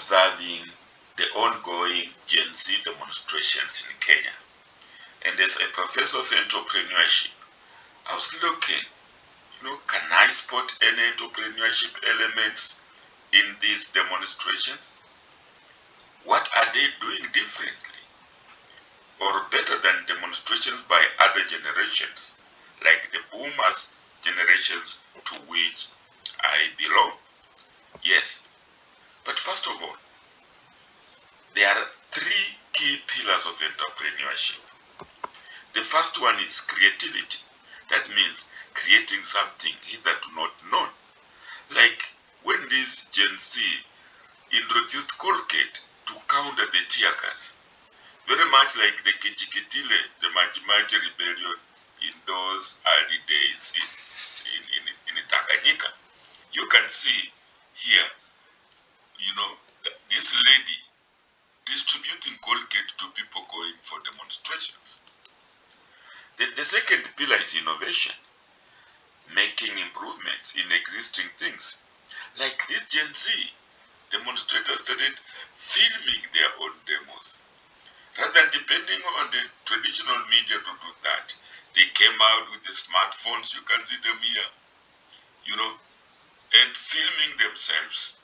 observing the ongoing Gen Z demonstrations in Kenya. And as a professor of entrepreneurship, I was looking, can I spot any entrepreneurship elements in these demonstrations? What are they doing differently or better than demonstrations by other generations, like the boomers generations to which I belong? Yes, but first of all, there are three key pillars of entrepreneurship. The first one is creativity. That means creating something hitherto not known. Like when this Gen Z introduced Colgate to counter the tear gas. Very much like the Kichikitile, the Majimaji rebellion in those early days in Tanganyika. You can see here, this lady distributing Colgate to people going for demonstrations. Then the second pillar is innovation, making improvements in existing things. Like this Gen Z, demonstrators started filming their own demos. Rather than depending on the traditional media to do that, they came out with the smartphones, you can see them here, and filming themselves.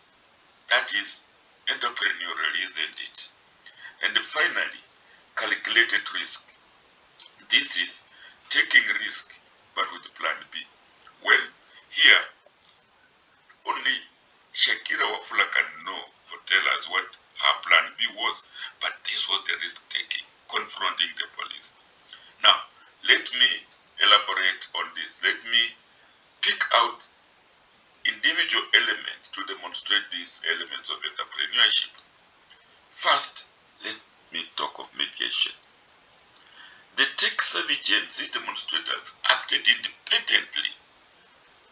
That is entrepreneurial, isn't it? And finally, calculated risk. This is taking risk, but with plan B. Well, here, only Shakira Wafula can know or tell us what her plan B was, but this was the risk taking, confronting the police. Now, let me elaborate on this. Let me pick out individual elements to demonstrate these elements of entrepreneurship. First, let me talk of mediation. The tech-savvy Gen Z demonstrators acted independently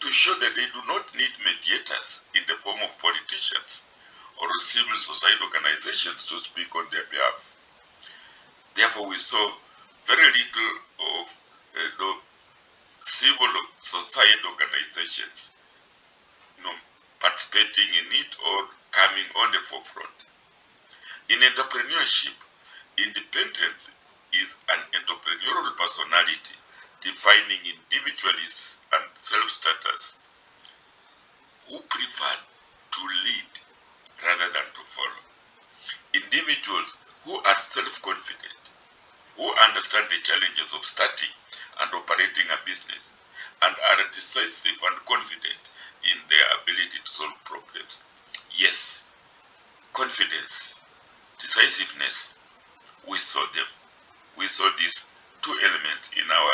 to show that they do not need mediators in the form of politicians or civil society organizations to speak on their behalf. Therefore, we saw very little of civil society organizations participating in it or coming on the forefront. In entrepreneurship, independence is an entrepreneurial personality defining individualists and self-starters who prefer to lead rather than to follow. Individuals who are self-confident, who understand the challenges of starting and operating a business, and are decisive and confident in their ability to solve problems. Yes, confidence, decisiveness, we saw them. We saw these two elements in our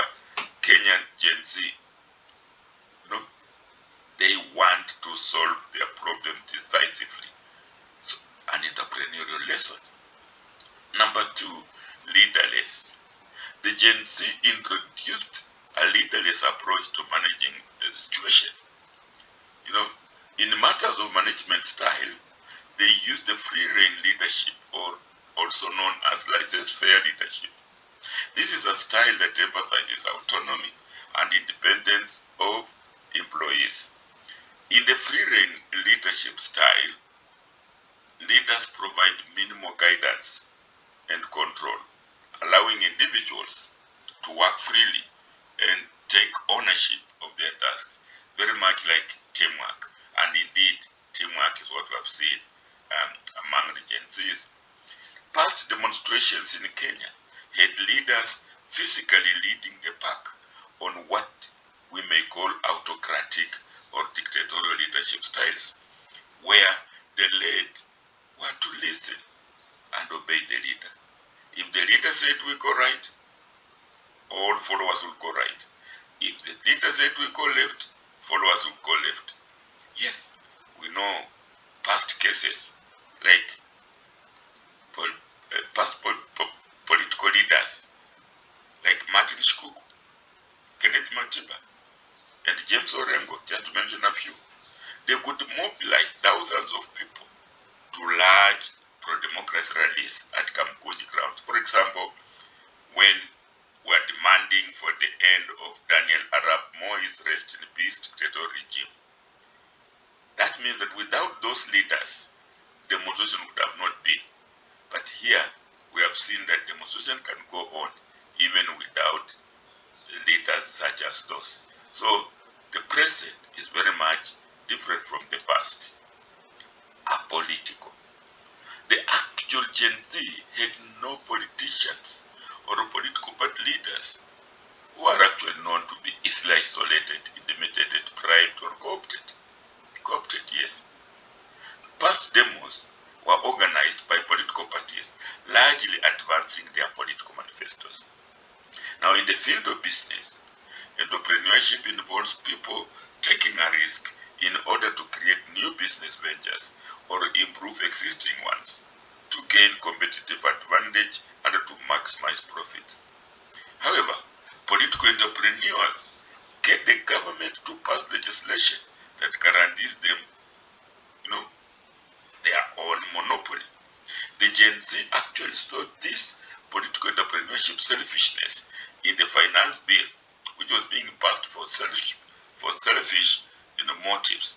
Kenyan Gen Z. They want to solve their problem decisively. So, an entrepreneurial lesson. Number two, leaderless. The Gen Z introduced a leaderless approach to managing the situation. In matters of management style, they use the free rein leadership, or also known as laissez-faire leadership. This is a style that emphasizes autonomy and independence of employees. In the free rein leadership style, leaders provide minimal guidance and control, allowing individuals to work freely and take ownership of their tasks, very much like teamwork. And indeed, teamwork is what we have seen among the Gen Zs. Past demonstrations in Kenya had leaders physically leading the pack on what we may call autocratic or dictatorial leadership styles, where the led were to listen and obey the leader. If the leader said we go right, all followers will go right. If the leader said we go left, followers will go left. Yes, we know past cases like past political leaders like Martin Shkuku, Kenneth Matiba, and James Orengo, just to mention a few. They could mobilize thousands of people to large pro-democracy rallies at Kamkunji grounds. For example, when we are demanding for the end of Daniel Arap Moi's rest in peace dictatorial regime. That means that without those leaders, demonstration would have not been. But here, we have seen that demonstration can go on even without leaders such as those. So, the present is very much different from the past. Apolitical. The actual Gen Z had no politicians or political party leaders who are actually known to be easily isolated, intimidated, bribed, or co-opted. Co-opted, yes. Past demos were organized by political parties, largely advancing their political manifestos. Now, in the field of business, entrepreneurship involves people taking a risk in order to create new business ventures or improve existing ones to gain competitive advantage and to maximize profits. However, political entrepreneurs get the government to pass legislation that guarantees them, their own monopoly. The Gen Z actually saw this political entrepreneurship selfishness in the finance bill, which was being passed for selfish motives,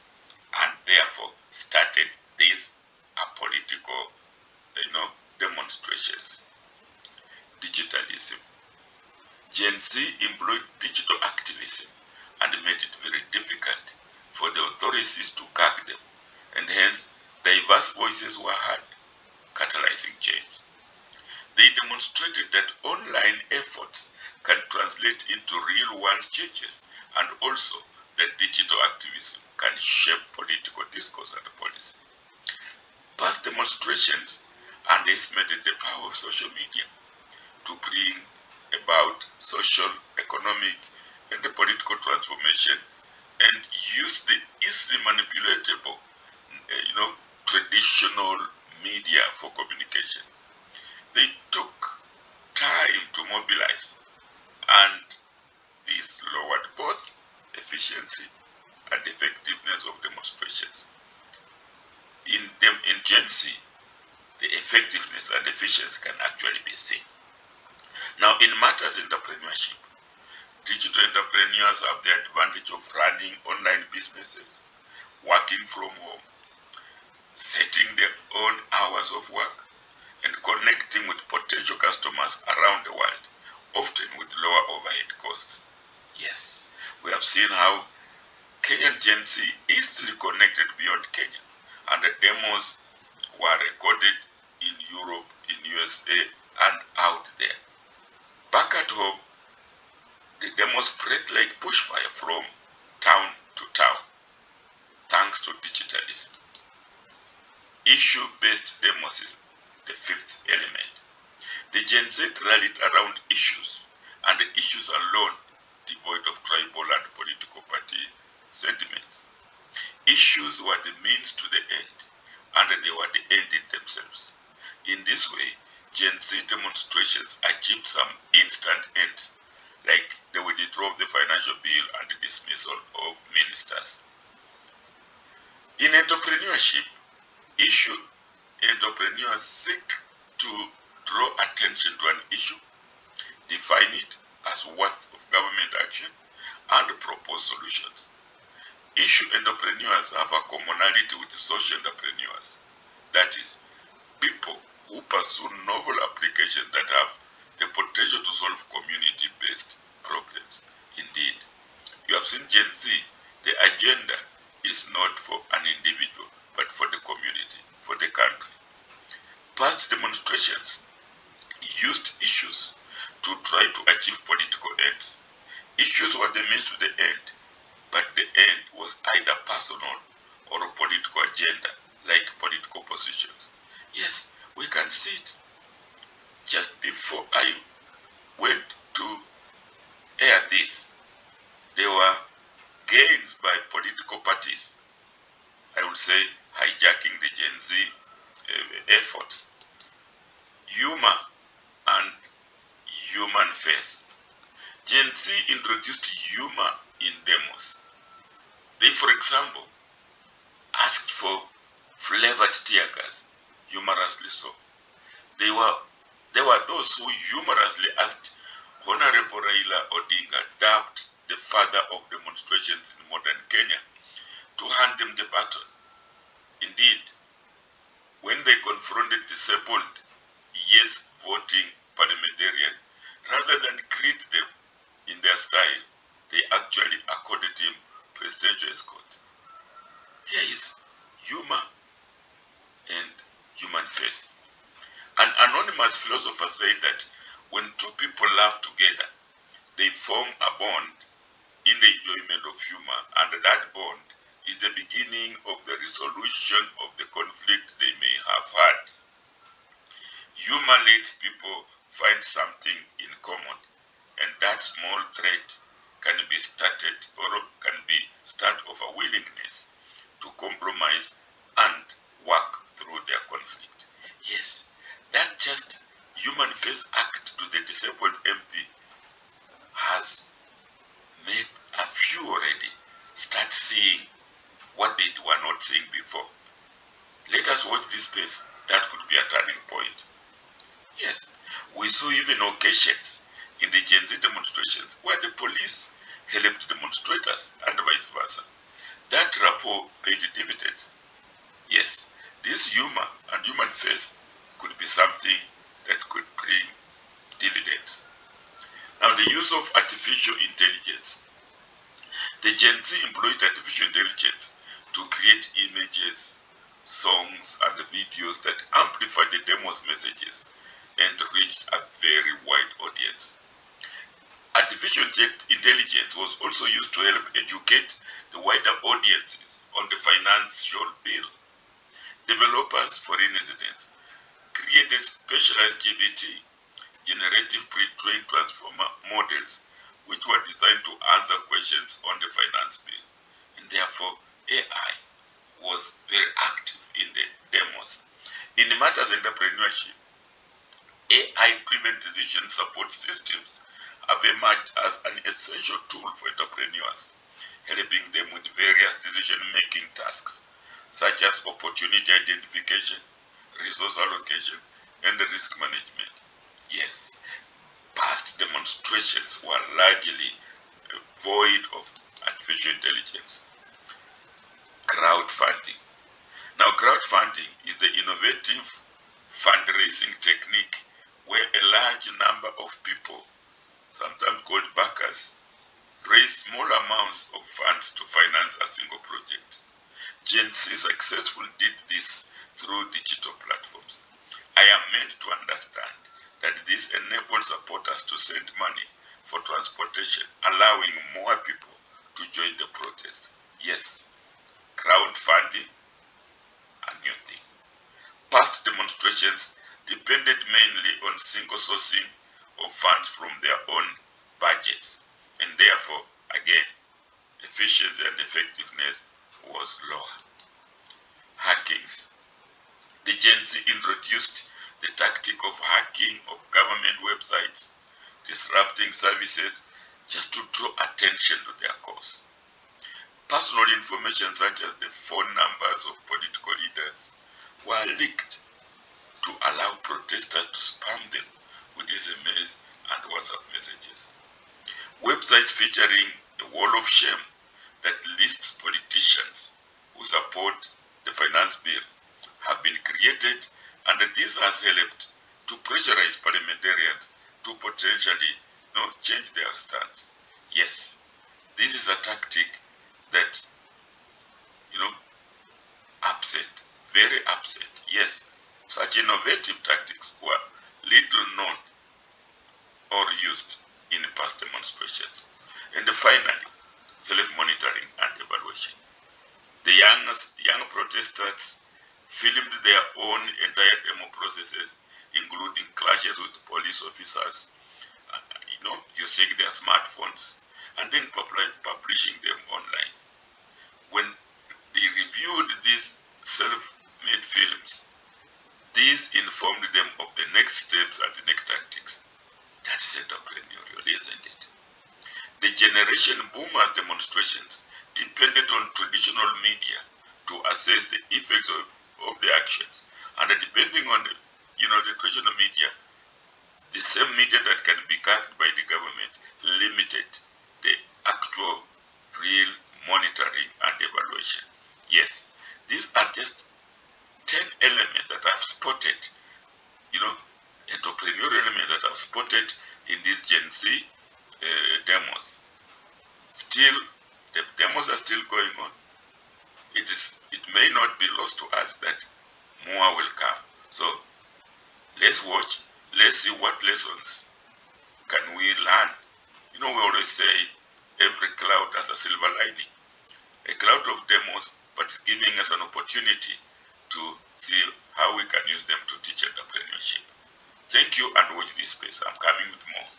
and therefore started these political, demonstrations. Digitalism. Gen Z employed digital activism and made it very difficult for the authorities to gag them, and hence diverse voices were heard, catalyzing change. They demonstrated that online efforts can translate into real-world changes, and also that digital activism can shape political discourse and policy. Past demonstrations underestimated the power of social media to bring about social, economic, and the political transformation, and used the easily manipulatable, traditional media for communication. They took time to mobilize, and this lowered both efficiency and effectiveness of demonstrations. In Gen Z, the effectiveness and efficiency can actually be seen. Now, in matters entrepreneurship, digital entrepreneurs have the advantage of running online businesses, working from home, setting their own hours of work, and connecting with potential customers around the world, often with lower overhead costs. Yes, we have seen how Kenyan Gen Z easily connected beyond Kenya, and the demos were recorded in Europe, in USA, and out there. Back at home, the demos spread like bushfire from town to town, thanks to digitalism. Issue-based demos is the fifth element. The Gen Z rallied around issues, and the issues alone devoid of tribal and political party sentiments. Issues were the means to the end, and they were the end in themselves. In this way, Gen Z demonstrations achieved some instant ends, like the withdrawal of the financial bill and the dismissal of ministers. In entrepreneurship, entrepreneurs seek to draw attention to an issue, define it as worth of government action, and propose solutions. Issue entrepreneurs have a commonality with social entrepreneurs. That is, people who pursue novel applications that have the potential to solve community-based problems. Indeed, you have seen Gen Z, the agenda is not for an individual, but for the community, for the country. Past demonstrations used issues to try to achieve political ends. Issues were the means to the end, but the end was either personal or a political agenda, like political positions. Yes, we can see it. Just before I went to air this, there were gains by political parties, I would say hijacking the Gen Z efforts. Humor and human face. Gen Z introduced humor in demos. They, for example, asked for flavored tear gas, humorously so. There were those who humorously asked Honorable Raila Odinga, dubbed the father of demonstrations in modern Kenya, to hand them the baton. Indeed, when they confronted disabled yes voting parliamentarian, rather than greet them in their style, they actually accorded him presidential escort. Here is humor and human face. An anonymous philosopher said that when two people laugh together, they form a bond in the enjoyment of humor, and that bond is the beginning of the resolution of the conflict they may have had. Humor lets people find something in common, and that small thread can be started or can be start of a willingness to compromise and work through their conflict. Yes, that just human face act to the disabled MP has made a few already start seeing what they were not seeing before. Let us watch this space. That could be a turning point. Yes, we saw even occasions in the Gen Z demonstrations where the police helped demonstrators and vice versa. That rapport paid dividends. Yes, this humor and human faith could be something that could bring dividends. Now, the use of artificial intelligence. The Gen Z employed artificial intelligence to create images, songs, and videos that amplified the demo's messages and reached a very wide audience. Artificial intelligence was also used to help educate the wider audiences on the financial bill. Developers, for instance, created specialized GPT, generative pre-trained transformer models, which were designed to answer questions on the finance bill. And therefore, AI was very active in the demos. In the matters entrepreneurship, AI-driven decision support systems have emerged as an essential tool for entrepreneurs, helping them with various decision-making tasks, such as opportunity identification, resource allocation, and risk management. Yes, past demonstrations were largely void of artificial intelligence. Crowdfunding. Now, crowdfunding is the innovative fundraising technique where a large number of people, sometimes called backers, raise small amounts of funds to finance a single project. Gen Z successfully did this through digital platforms. I am meant to understand that this enables supporters to send money for transportation, allowing more people to join the protest. Yes, crowdfunding, a new thing. Past demonstrations depended mainly on single sourcing of funds from their own budgets, and therefore, again, efficiency and effectiveness was lower. Hackings. The Gen Z introduced the tactic of hacking of government websites, disrupting services just to draw attention to their cause. Personal information such as the phone numbers of political leaders were leaked to allow protesters to spam them with SMS and WhatsApp messages. Websites featuring a wall of shame that lists politicians who support the finance bill have been created, and this has helped to pressurize parliamentarians to potentially change their stance. Yes, this is a tactic that upset, very upset. Yes, such innovative tactics were little known or used in past demonstrations. And finally, self-monitoring and evaluation. The young protesters filmed their own entire demo processes, including clashes with police officers, using their smartphones, and then publishing them online. When they reviewed these self-made films, these informed them of the next steps and the next tactics. That's entrepreneurial, isn't it? The Generation Boomers demonstrations depended on traditional media to assess the effects of the actions. And depending on the traditional media, the same media that can be carried by the government limited the actual real monitoring and evaluation. Yes, these are just 10 elements that spotted, entrepreneurial elements that I've spotted in these Gen Z demos. Still, the demos are still going on. It may not be lost to us that more will come. So let's watch, let's see what lessons can we learn. We always say every cloud has a silver lining. A cloud of demos, but it's giving us an opportunity to see how we can use them to teach entrepreneurship. Thank you, and watch this space. I'm coming with more.